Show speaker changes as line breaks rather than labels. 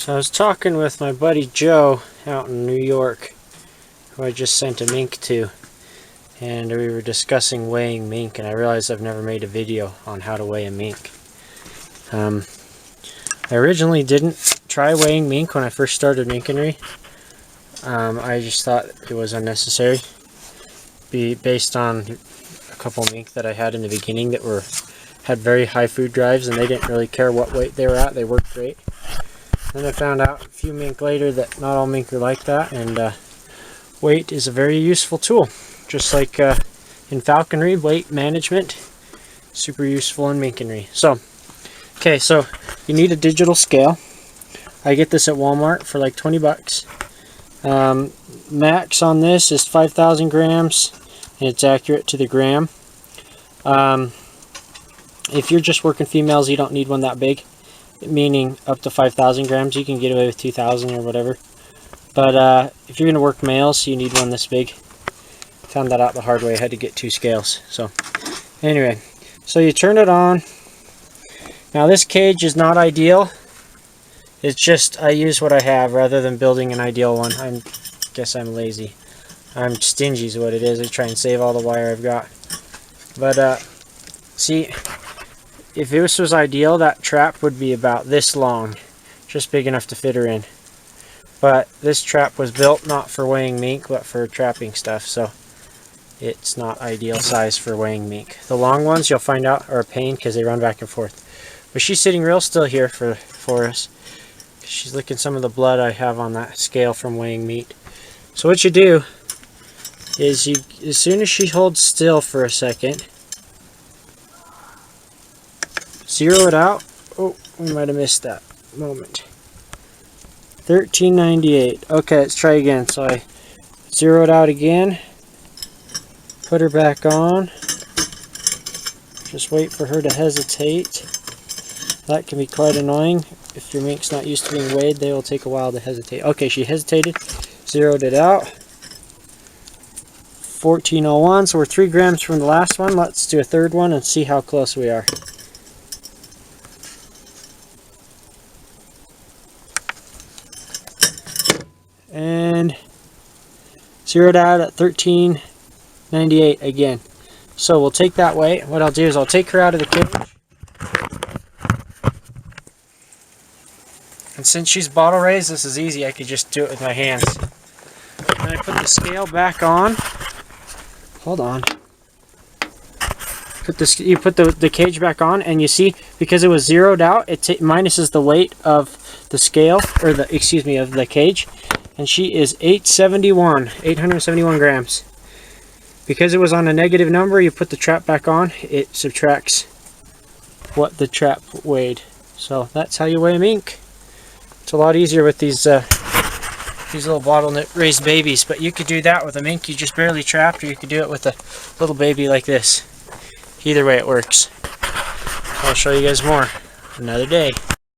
So I was talking with my buddy Joe out in New York, who I just sent a mink to, and we were discussing weighing mink, and I realized I've never made a video on how to weigh a mink. I originally didn't try weighing mink when I first started minkery. I just thought it was unnecessary, based on a couple mink that I had in the beginning that had very high food drives, and they didn't really care what weight they were at. They worked great. Then I found out a few mink later that not all mink are like that, and weight is a very useful tool. Just like in falconry, weight management, super useful in minkery. So you need a digital scale. I get this at Walmart for like 20 bucks. Max on this is 5,000 grams, and it's accurate to the gram. If you're just working females, you don't need one that big, meaning up to 5,000 grams. You can get away with 2,000 or whatever. But if you're going to work males, you need one this big. Found that out the hard way. I had to get 2 scales. So anyway, so you turn it on. Now this cage is not ideal. It's just I use what I have rather than building an ideal one. I guess I'm lazy. I'm stingy is what it is. I try and save all the wire I've got. But see, if this was ideal, that trap would be about this long, just big enough to fit her in. But this trap was built not for weighing mink, but for trapping stuff, so it's not ideal size for weighing mink. The long ones, you'll find out, are a pain because they run back and forth. But she's sitting real still here for us. She's licking some of the blood I have on that scale from weighing meat. So what you do is as soon as she holds still for a second, zero it out. Oh, we might have missed that moment. 1398. Okay, let's try again. So I zero it out again. Put her back on. Just wait for her to hesitate. That can be quite annoying. If your mink's not used to being weighed, they will take a while to hesitate. Okay, she hesitated. Zeroed it out. 1401. So we're 3 grams from the last one. Let's do a third one and see how close we are. And zeroed out at 1398 again. So we'll take that weight. What I'll do is I'll take her out of the cage. And since she's bottle raised, this is easy. I could just do it with my hands. And I put the scale back on. Hold on. You put the cage back on, and you see, because it was zeroed out, it minuses the weight of the scale, or of the cage. And she is 871 grams. Because it was on a negative number, you put the trap back on, it subtracts what the trap weighed. So that's how you weigh a mink. It's a lot easier with these little bottleneck raised babies, but you could do that with a mink you just barely trapped, or you could do it with a little baby like this. Either way it works. I'll show you guys more another day.